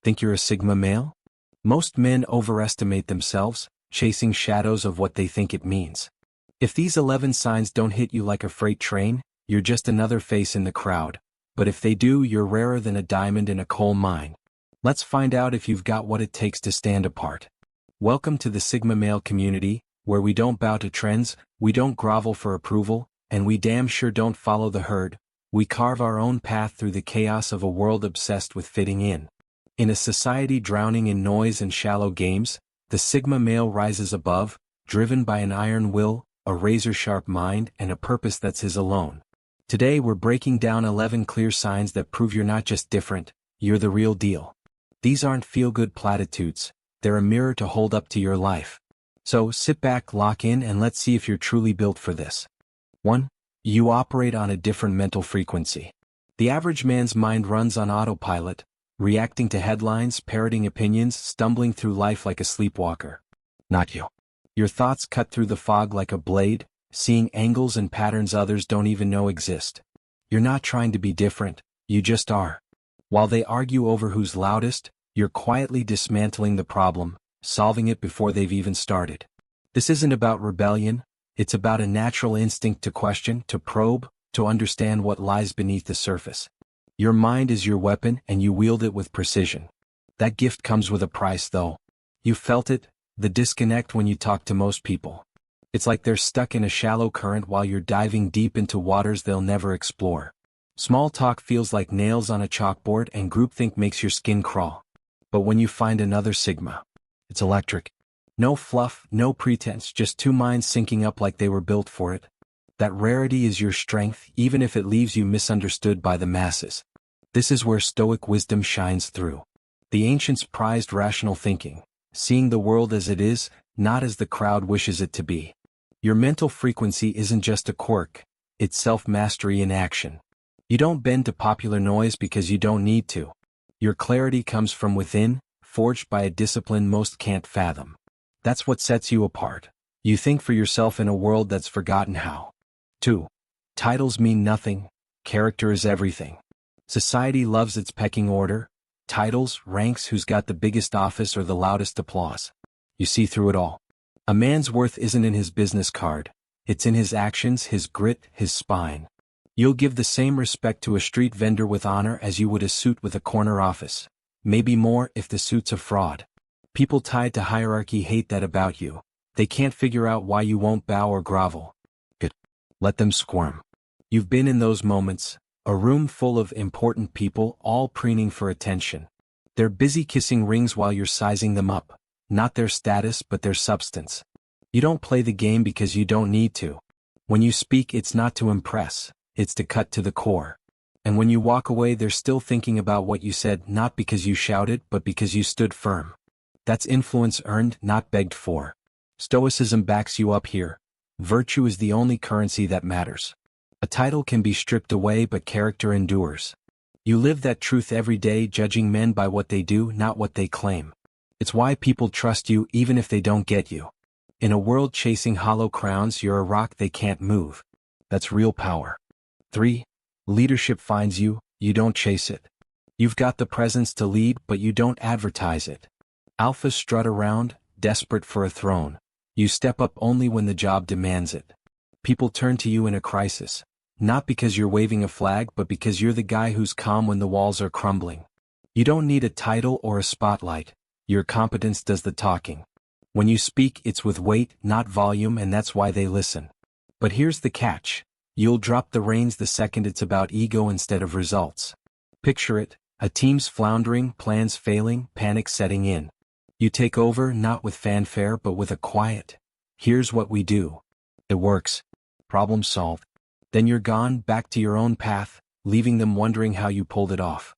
Think you're a Sigma male? Most men overestimate themselves, chasing shadows of what they think it means. If these 11 signs don't hit you like a freight train, you're just another face in the crowd. But if they do, you're rarer than a diamond in a coal mine. Let's find out if you've got what it takes to stand apart. Welcome to the Sigma male community, where we don't bow to trends, we don't grovel for approval, and we damn sure don't follow the herd. We carve our own path through the chaos of a world obsessed with fitting in. In a society drowning in noise and shallow games, the Sigma male rises above, driven by an iron will, a razor-sharp mind, and a purpose that's his alone. Today we're breaking down 11 clear signs that prove you're not just different, you're the real deal. These aren't feel-good platitudes, they're a mirror to hold up to your life. So sit back, lock in, and let's see if you're truly built for this. 1. You operate on a different mental frequency. The average man's mind runs on autopilot, reacting to headlines, parroting opinions, stumbling through life like a sleepwalker. Not you. Your thoughts cut through the fog like a blade, seeing angles and patterns others don't even know exist. You're not trying to be different, you just are. While they argue over who's loudest, you're quietly dismantling the problem, solving it before they've even started. This isn't about rebellion, it's about a natural instinct to question, to probe, to understand what lies beneath the surface. Your mind is your weapon and you wield it with precision. That gift comes with a price though. You felt it, the disconnect when you talk to most people. It's like they're stuck in a shallow current while you're diving deep into waters they'll never explore. Small talk feels like nails on a chalkboard and groupthink makes your skin crawl. But when you find another Sigma, it's electric. No fluff, no pretense, just two minds syncing up like they were built for it. That rarity is your strength, even if it leaves you misunderstood by the masses. This is where Stoic wisdom shines through. The ancients prized rational thinking, seeing the world as it is, not as the crowd wishes it to be. Your mental frequency isn't just a quirk, it's self-mastery in action. You don't bend to popular noise because you don't need to. Your clarity comes from within, forged by a discipline most can't fathom. That's what sets you apart. You think for yourself in a world that's forgotten how. 2. Titles mean nothing, character is everything. Society loves its pecking order, titles, ranks, who's got the biggest office or the loudest applause. You see through it all. A man's worth isn't in his business card, it's in his actions, his grit, his spine. You'll give the same respect to a street vendor with honor as you would a suit with a corner office. Maybe more if the suit's a fraud. People tied to hierarchy hate that about you. They can't figure out why you won't bow or grovel. Good. Let them squirm. You've been in those moments, a room full of important people all preening for attention. They're busy kissing rings while you're sizing them up. Not their status but their substance. You don't play the game because you don't need to. When you speak it's not to impress, it's to cut to the core. And when you walk away they're still thinking about what you said, not because you shouted but because you stood firm. That's influence earned, not begged for. Stoicism backs you up here. Virtue is the only currency that matters. A title can be stripped away but character endures. You live that truth every day, judging men by what they do, not what they claim. It's why people trust you even if they don't get you. In a world chasing hollow crowns, you're a rock they can't move. That's real power. 3. Leadership finds you, you don't chase it. You've got the presence to lead but you don't advertise it. Alphas strut around, desperate for a throne. You step up only when the job demands it. People turn to you in a crisis. Not because you're waving a flag but because you're the guy who's calm when the walls are crumbling. You don't need a title or a spotlight. Your competence does the talking. When you speak it's with weight, not volume, and that's why they listen. But here's the catch. You'll drop the reins the second it's about ego instead of results. Picture it, a team's floundering, plans failing, panic setting in. You take over not with fanfare but with a quiet, "Here's what we do." It works. Problem solved. Then you're gone, back to your own path, leaving them wondering how you pulled it off.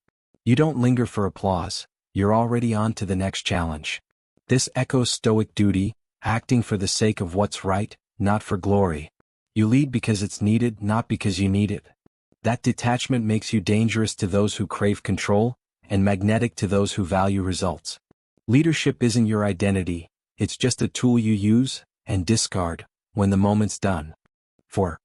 You don't linger for applause. You're already on to the next challenge. This echoes Stoic duty, acting for the sake of what's right, not for glory. You lead because it's needed, not because you need it. That detachment makes you dangerous to those who crave control, and magnetic to those who value results. Leadership isn't your identity, it's just a tool you use, and discard, when the moment's done. 4.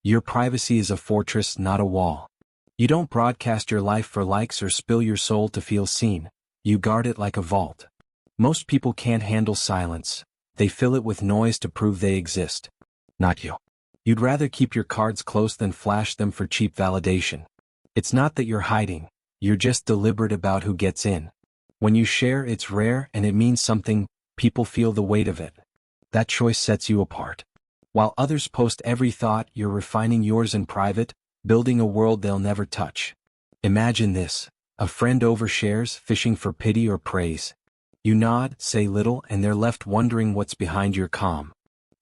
Your privacy is a fortress, not a wall. You don't broadcast your life for likes or spill your soul to feel seen. You guard it like a vault. Most people can't handle silence. They fill it with noise to prove they exist. Not you. You'd rather keep your cards close than flash them for cheap validation. It's not that you're hiding, you're just deliberate about who gets in. When you share, it's rare and it means something, people feel the weight of it. That choice sets you apart. While others post every thought, you're refining yours in private, building a world they'll never touch. Imagine this: a friend overshares, fishing for pity or praise. You nod, say little, and they're left wondering what's behind your calm.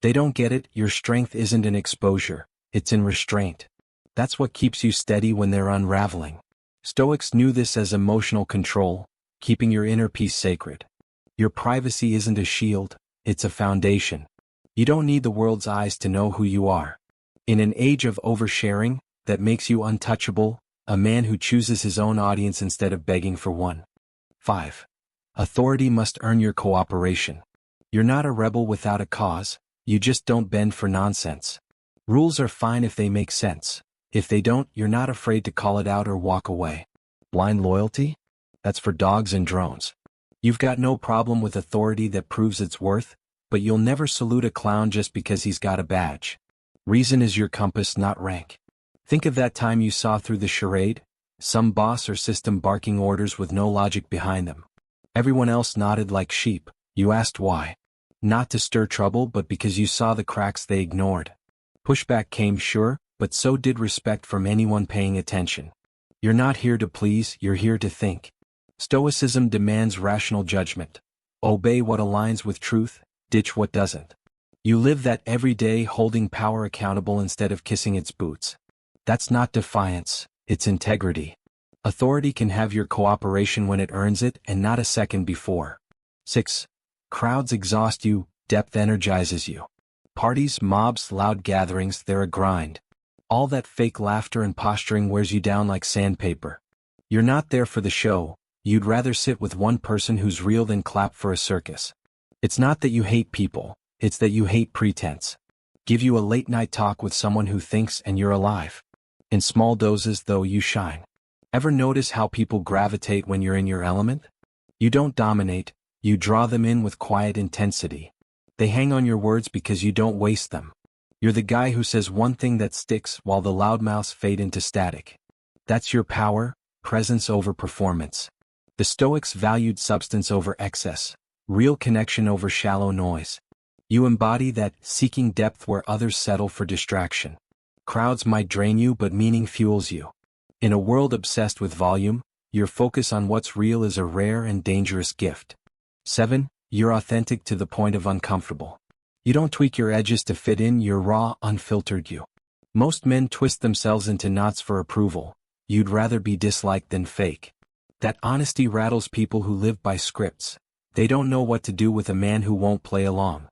They don't get it, your strength isn't in exposure, it's in restraint. That's what keeps you steady when they're unraveling. Stoics knew this as emotional control, keeping your inner peace sacred. Your privacy isn't a shield, it's a foundation. You don't need the world's eyes to know who you are. In an age of oversharing that makes you untouchable, a man who chooses his own audience instead of begging for one. 5. Authority must earn your cooperation. You're not a rebel without a cause, you just don't bend for nonsense. Rules are fine if they make sense. If they don't, you're not afraid to call it out or walk away. Blind loyalty? That's for dogs and drones. You've got no problem with authority that proves its worth, but you'll never salute a clown just because he's got a badge. Reason is your compass, not rank. Think of that time you saw through the charade, some boss or system barking orders with no logic behind them. Everyone else nodded like sheep. You asked why. Not to stir trouble, but because you saw the cracks they ignored. Pushback came, sure, but so did respect from anyone paying attention. You're not here to please, you're here to think. Stoicism demands rational judgment. Obey what aligns with truth, ditch what doesn't. You live that every day, holding power accountable instead of kissing its boots. That's not defiance, it's integrity. Authority can have your cooperation when it earns it and not a second before. 6. Crowds exhaust you, depth energizes you. Parties, mobs, loud gatherings, they're a grind. All that fake laughter and posturing wears you down like sandpaper. You're not there for the show, you'd rather sit with one person who's real than clap for a circus. It's not that you hate people, it's that you hate pretense. Give you a late-night talk with someone who thinks and you're alive. In small doses, though, you shine. Ever notice how people gravitate when you're in your element? You don't dominate, you draw them in with quiet intensity. They hang on your words because you don't waste them. You're the guy who says one thing that sticks while the loudmouths fade into static. That's your power, presence over performance. The Stoics valued substance over excess, real connection over shallow noise. You embody that, seeking depth where others settle for distraction. Crowds might drain you, but meaning fuels you. In a world obsessed with volume, your focus on what's real is a rare and dangerous gift. 7. You're authentic to the point of uncomfortable. You don't tweak your edges to fit in, you're raw, unfiltered you. Most men twist themselves into knots for approval. You'd rather be disliked than fake. That honesty rattles people who live by scripts. They don't know what to do with a man who won't play along.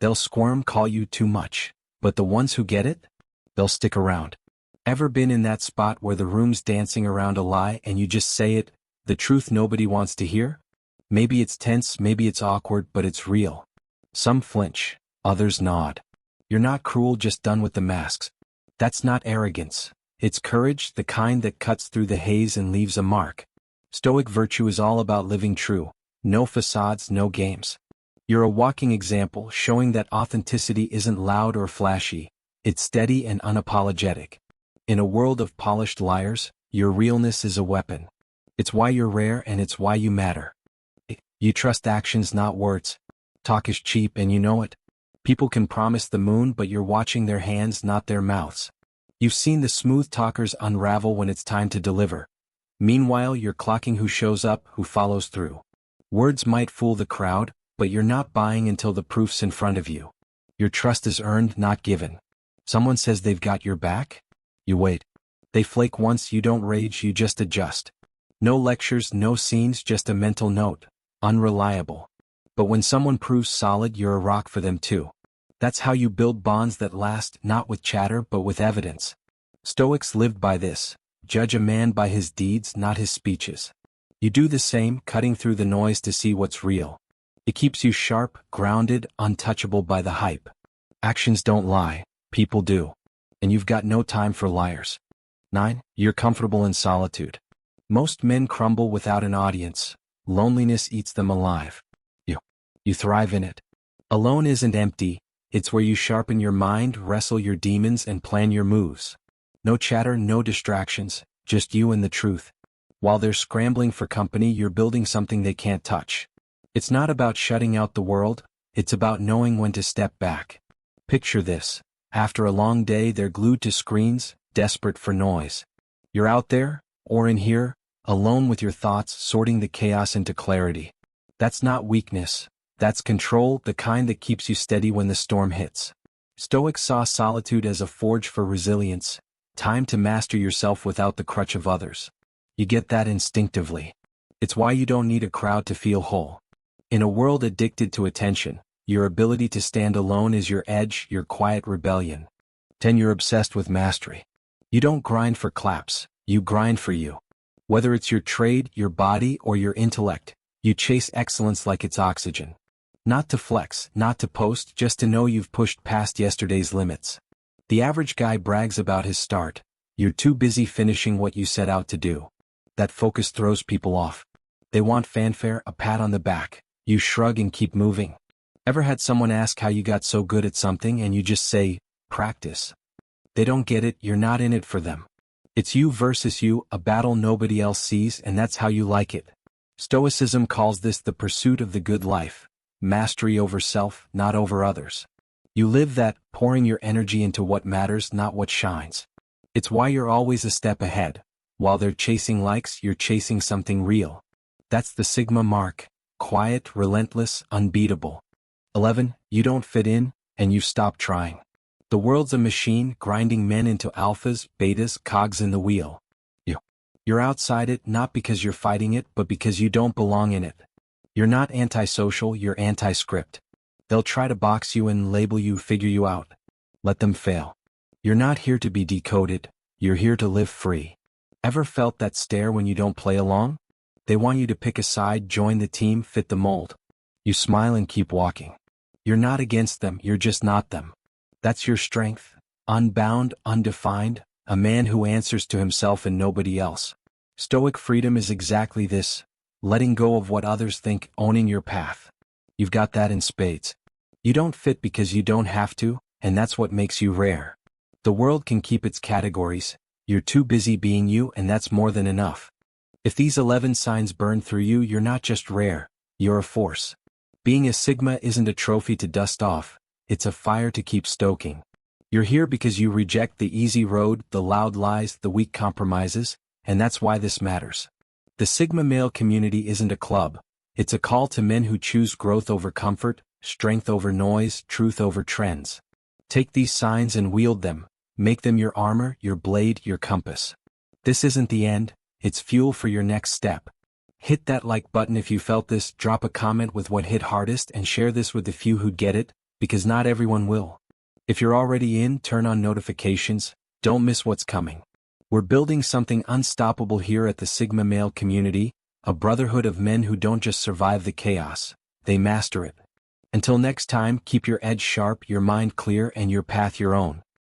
They'll squirm, call you too much. But the ones who get it? They'll stick around. Ever been in that spot where the room's dancing around a lie and you just say it, the truth nobody wants to hear? Maybe it's tense, maybe it's awkward, but it's real. Some flinch, others nod. You're not cruel, just done with the masks. That's not arrogance. It's courage, the kind that cuts through the haze and leaves a mark. Stoic virtue is all about living true. No facades, no games. You're a walking example, showing that authenticity isn't loud or flashy. It's steady and unapologetic. In a world of polished liars, your realness is a weapon. It's why you're rare and it's why you matter. You trust actions, not words. Talk is cheap and you know it. People can promise the moon, but you're watching their hands, not their mouths. You've seen the smooth talkers unravel when it's time to deliver. Meanwhile, you're clocking who shows up, who follows through. Words might fool the crowd, but you're not buying until the proof's in front of you. Your trust is earned, not given. Someone says they've got your back? You wait. They flake once, you don't rage, you just adjust. No lectures, no scenes, just a mental note. Unreliable. But when someone proves solid, you're a rock for them too. That's how you build bonds that last, not with chatter but with evidence. Stoics lived by this. Judge a man by his deeds, not his speeches. You do the same, cutting through the noise to see what's real. It keeps you sharp, grounded, untouchable by the hype. Actions don't lie, people do. And you've got no time for liars. 9. You're comfortable in solitude. Most men crumble without an audience. loneliness eats them alive. You thrive in it. Alone isn't empty, it's where you sharpen your mind, wrestle your demons, and plan your moves. No chatter, no distractions, just you and the truth. While they're scrambling for company, you're building something they can't touch. It's not about shutting out the world, it's about knowing when to step back. Picture this. After a long day, they're glued to screens, desperate for noise. You're out there, or in here, alone with your thoughts, sorting the chaos into clarity. That's not weakness. That's control, the kind that keeps you steady when the storm hits. Stoics saw solitude as a forge for resilience, time to master yourself without the crutch of others. You get that instinctively. It's why you don't need a crowd to feel whole. In a world addicted to attention, your ability to stand alone is your edge, your quiet rebellion. 10. You're obsessed with mastery. You don't grind for claps, you grind for you. Whether it's your trade, your body, or your intellect, you chase excellence like it's oxygen. Not to flex, not to post, just to know you've pushed past yesterday's limits. The average guy brags about his start. You're too busy finishing what you set out to do. That focus throws people off. They want fanfare, a pat on the back. You shrug and keep moving. Ever had someone ask how you got so good at something and you just say, practice? They don't get it, you're not in it for them. It's you versus you, a battle nobody else sees, and that's how you like it. Stoicism calls this the pursuit of the good life. Mastery over self, not over others. You live that, pouring your energy into what matters, not what shines. It's why you're always a step ahead. While they're chasing likes, you're chasing something real. That's the Sigma mark. Quiet, relentless, unbeatable. 11. You don't fit in, and you've stopped trying. The world's a machine, grinding men into alphas, betas, cogs in the wheel. You're outside it, not because you're fighting it, but because you don't belong in it. You're not antisocial, you're anti-script. They'll try to box you and label you, figure you out. Let them fail. You're not here to be decoded, you're here to live free. Ever felt that stare when you don't play along? They want you to pick a side, join the team, fit the mold. You smile and keep walking. You're not against them, you're just not them. That's your strength. Unbound, undefined, a man who answers to himself and nobody else. Stoic freedom is exactly this. Letting go of what others think, owning your path. You've got that in spades. You don't fit because you don't have to, and that's what makes you rare. The world can keep its categories. You're too busy being you, and that's more than enough. If these 11 signs burn through you, you're not just rare, you're a force. Being a Sigma isn't a trophy to dust off, it's a fire to keep stoking. You're here because you reject the easy road, the loud lies, the weak compromises, and that's why this matters. The Sigma male community isn't a club, it's a call to men who choose growth over comfort, strength over noise, truth over trends. Take these signs and wield them, make them your armor, your blade, your compass. This isn't the end, it's fuel for your next step. Hit that like button if you felt this, drop a comment with what hit hardest, and share this with the few who'd get it, because not everyone will. If you're already in, turn on notifications, don't miss what's coming. We're building something unstoppable here at the Sigma male community, a brotherhood of men who don't just survive the chaos, they master it. Until next time, keep your edge sharp, your mind clear, and your path your own.